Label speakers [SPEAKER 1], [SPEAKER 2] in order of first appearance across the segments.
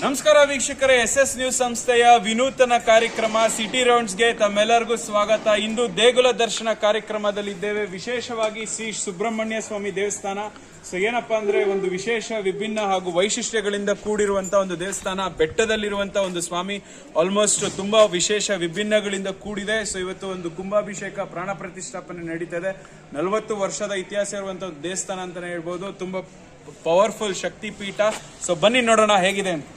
[SPEAKER 1] ನಮಸ್ಕಾರ ವೀಕ್ಷಕರೇ, SS news ಸಂಸ್ಥೆಯ ವಿನೂತನ ಕಾರ್ಯಕ್ರಮ ಸಿಟಿ ರೌಂಡ್ಸ್ಗೆ ತಮ್ಮೆಲ್ಲರಿಗೂ ಸ್ವಾಗತ. ಇಂದು ದೇಗುಲ ದರ್ಶನ ಕಾರ್ಯಕ್ರಮದಲ್ಲಿದ್ದೇವೆ. ವಿಶೇಷವಾಗಿ ಶ್ರೀ ಸುಬ್ರಹ್ಮಣ್ಯ ಸ್ವಾಮಿ ದೇವಸ್ಥಾನ. ಸೊ ಏನಪ್ಪಾ ಅಂದ್ರೆ ಒಂದು ವಿಶೇಷ ವಿಭಿನ್ನ ಹಾಗೂ ವೈಶಿಷ್ಟ್ಯಗಳಿಂದ ಕೂಡಿರುವಂತಹ ಒಂದು ದೇವಸ್ಥಾನ. ಬೆಟ್ಟದಲ್ಲಿರುವಂತಹ ಒಂದು ಸ್ವಾಮಿ ಆಲ್ಮೋಸ್ಟ್ ತುಂಬಾ ವಿಶೇಷ ವಿಭಿನ್ನಗಳಿಂದ ಕೂಡಿದೆ. ಸೊ ಇವತ್ತು ಒಂದು ಕುಂಭಾಭಿಷೇಕ ಪ್ರಾಣ ಪ್ರತಿಷ್ಠಾಪನೆ ನಡೀತದೆ. 40 ವರ್ಷದ ಇತಿಹಾಸ ಇರುವಂತಹ ದೇವಸ್ಥಾನ ಅಂತಾನೆ ಹೇಳ್ಬೋದು. ತುಂಬಾ ಪವರ್ಫುಲ್ ಶಕ್ತಿ ಪೀಠ. ಸೊ ಬನ್ನಿ ನೋಡೋಣ ಹೇಗಿದೆ ಅಂತ.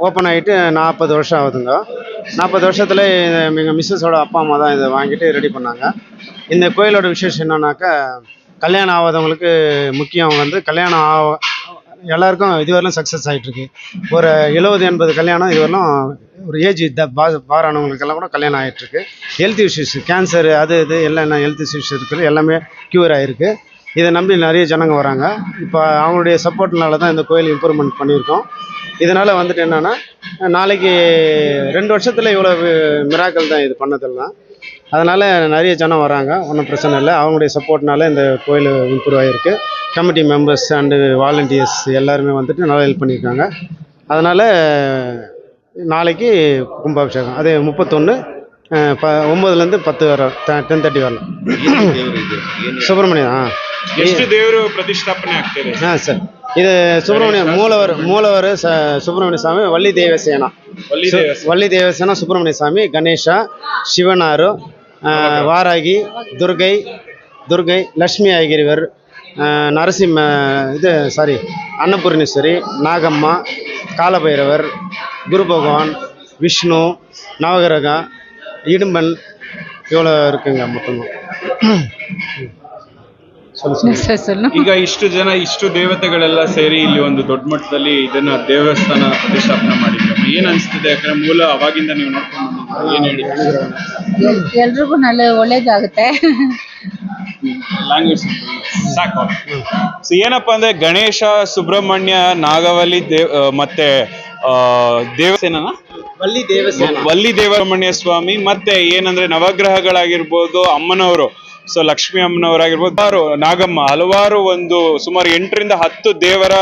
[SPEAKER 2] ஓப்பன் ஆகிட்டு 40 வருஷம் ஆகுதுங்க. 40 வருஷத்தில் எங்கள் மிஸ்ஸஸோட அப்பா அம்மா தான் இதை வாங்கிட்டு ரெடி பண்ணாங்க. இந்த கோயிலோட விசேஷம் என்னன்னாக்கா, கல்யாணம் ஆகாதவங்களுக்கு முக்கியம் வந்து கல்யாணம் எல்லாருக்கும் இதுவரையிலும் சக்ஸஸ் ஆகிட்டுருக்கு. ஒரு 70-80 கல்யாணம் இதுவரையிலும் ஒரு ஏஜ் பாரானவங்களுக்கெல்லாம் கூட கல்யாணம் ஆகிட்டுருக்கு. ஹெல்த் இஷ்யூஸ், கேன்சர், அது இது எல்லாம் ஹெல்த் இஷ்யூஸ் இருக்குது, எல்லாமே க்யூர் ஆகிருக்கு. இதை நம்பி நிறைய ஜனங்க வராங்க. இப்போ அவங்களுடைய சப்போர்ட்னால தான் இந்த கோயில் இம்ப்ரூவ்மெண்ட் பண்ணியிருக்கோம். இதனால் வந்துட்டு என்னென்னா, நாளைக்கு 2 வருஷத்தில் இவ்வளோ மிராக்கள் தான் இது பண்ணதெல்லாம். அதனால் நிறைய ஜனம் வராங்க, ஒன்றும் பிரச்சனை இல்லை. அவங்களுடைய சப்போர்ட்னால இந்த கோயில் இம்ப்ரூவ் ஆகிருக்கு. கமிட்டி மெம்பர்ஸ் அண்டு வாலண்டியர்ஸ் எல்லாருமே வந்துட்டு நல்லா ஹெல்ப் பண்ணியிருக்காங்க. அதனால் நாளைக்கு கும்பாபிஷேகம், அது 31 9லேருந்து 10 வர 10:30 வரலாம். ಸುಬ್ರಹ್ಮಣ್ಯ
[SPEAKER 1] ಎಷ್ಟು ದೇವರು ಪ್ರತಿಷ್ಠಾಪನೆ ಆಗ್ತದೆ?
[SPEAKER 2] ಸರ್, ಇದು ಸುಬ್ರಹ್ಮಣ್ಯ ಮೂಲವರು ಸುಬ್ರಹ್ಮಣ್ಯ ಸ್ವಾಮಿ, ವಳ್ಳಿ ದೇವಸ್ಥಾನ ಸುಬ್ರಹ್ಮಣ್ಯ ಸ್ವಾಮಿ, ಗಣೇಶ, ಶಿವನಾರು, ವಾರಾಗಿ, ದುರ್ಗೈ, ಲಕ್ಷ್ಮೀ ಆಗಿರಿವರ್, ನರಸಿಂಹ ಅನ್ನಪೂರ್ಣೇಶ್ವರಿ, ನಾಗಮ್ಮ, ಕಾಲಭೈರವರ್, குரு பகவான், விஷ்ணு, நவகிரக, இடும்பன், இவ்வளோ இருக்குங்க மொத்தமாக.
[SPEAKER 1] ಈಗ ಇಷ್ಟು ದೇವತೆಗಳೆಲ್ಲ ಸೇರಿ ಇಲ್ಲಿ ಒಂದು ದೊಡ್ಡ ಮಟ್ಟದಲ್ಲಿ ಇದನ್ನ ದೇವಸ್ಥಾನ ಪ್ರತಿಷ್ಠಾಪನೆ ಮಾಡಿದ್ರು. ಏನ್ ಅನ್ಸ್ತದೆ? ಯಾಕಂದ್ರೆ ಮೂಲ ಅವಾಗಿಂದ ನೀವು ನೋಡ್ಕೊಂಡು ಏನ್ ಹೇಳಿ
[SPEAKER 3] ಎಲ್ರಿಗೂ ಒಳ್ಳೇದಾಗುತ್ತೆ.
[SPEAKER 1] ಲ್ಯಾಂಗ್ವೇಜ್ ಸಾಕು. ಸೊ ಏನಪ್ಪಾ ಅಂದ್ರೆ ಗಣೇಶ, ಸುಬ್ರಹ್ಮಣ್ಯ, ನಾಗವಲ್ಲಿ ಮತ್ತೆ ವಲ್ಲಿ ದೇವರಮಣ್ಯ ಸ್ವಾಮಿ, ಮತ್ತೆ ಏನಂದ್ರೆ ನವಗ್ರಹಗಳಾಗಿರ್ಬೋದು, ಅಮ್ಮನವರು, ಸೊ ಲಕ್ಷ್ಮೀ ಅಮ್ಮನವರಾಗಿರ್ಬೋದು, ನಾಗಮ್ಮ, ಹಲವಾರು ಒಂದು ಸುಮಾರು 8ರಿಂದ 10 ದೇವರ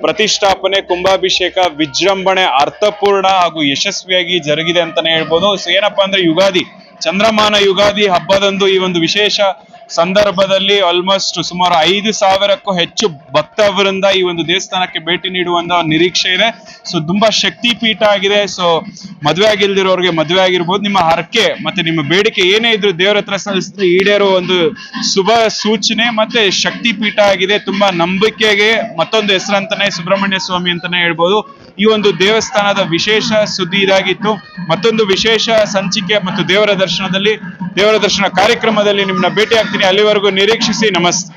[SPEAKER 1] ಪ್ರತಿಷ್ಠಾಪನೆ, ಕುಂಭಾಭಿಷೇಕ ವಿಜೃಂಭಣೆ ಅರ್ಥಪೂರ್ಣ ಹಾಗೂ ಯಶಸ್ವಿಯಾಗಿ ಜರುಗಿದೆ ಅಂತಾನೆ ಹೇಳ್ಬೋದು. ಸೊ ಏನಪ್ಪಾ ಅಂದ್ರೆ ಯುಗಾದಿ, ಚಂದ್ರಮಾನ ಯುಗಾದಿ ಹಬ್ಬದಂದು ಈ ಒಂದು ವಿಶೇಷ ಸಂದರ್ಭದಲ್ಲಿ ಆಲ್ಮೋಸ್ಟ್ ಸುಮಾರು 5,000ಕ್ಕೂ ಹೆಚ್ಚು ಭಕ್ತವರಿಂದ ಈ ಒಂದು ದೇವಸ್ಥಾನಕ್ಕೆ ಭೇಟಿ ನೀಡುವಂತ ನಿರೀಕ್ಷೆ ಇದೆ. ಸೊ ತುಂಬಾ ಶಕ್ತಿ ಪೀಠ ಆಗಿದೆ. ಸೊ ಮದುವೆ ಆಗಿಲ್ದಿರೋರಿಗೆ ಮದುವೆ ಆಗಿರ್ಬೋದು, ನಿಮ್ಮ ಹರಕೆ ಮತ್ತೆ ನಿಮ್ಮ ಬೇಡಿಕೆ ಏನೇ ಇದ್ರು ದೇವರ ಹತ್ರ ಸಲ್ಲಿಸಿದ್ರೆ ಈಡೇರೋ ಒಂದು ಶುಭ ಸೂಚನೆ ಮತ್ತೆ ಶಕ್ತಿ ಪೀಠ ಆಗಿದೆ. ತುಂಬಾ ನಂಬಿಕೆಗೆ ಮತ್ತೊಂದು ಹೆಸರಂತಾನೆ ಸುಬ್ರಹ್ಮಣ್ಯ ಸ್ವಾಮಿ ಅಂತಾನೆ ಹೇಳ್ಬೋದು. ಈ ಒಂದು ದೇವಸ್ಥಾನದ ವಿಶೇಷ ಸುದ್ದಿ ಇದಾಗಿತ್ತು. ಮತ್ತೊಂದು ವಿಶೇಷ ಸಂಚಿಕೆ ಮತ್ತು ದೇವರ ದರ್ಶನ ಕಾರ್ಯಕ್ರಮದಲ್ಲಿ ನಿಮ್ಮನ್ನ ಭೇಟಿ ಆಗ್ತೀನಿ. ಅಲ್ಲಿವರೆಗೂ ನಿರೀಕ್ಷಿಸಿ. ನಮಸ್ತೆ.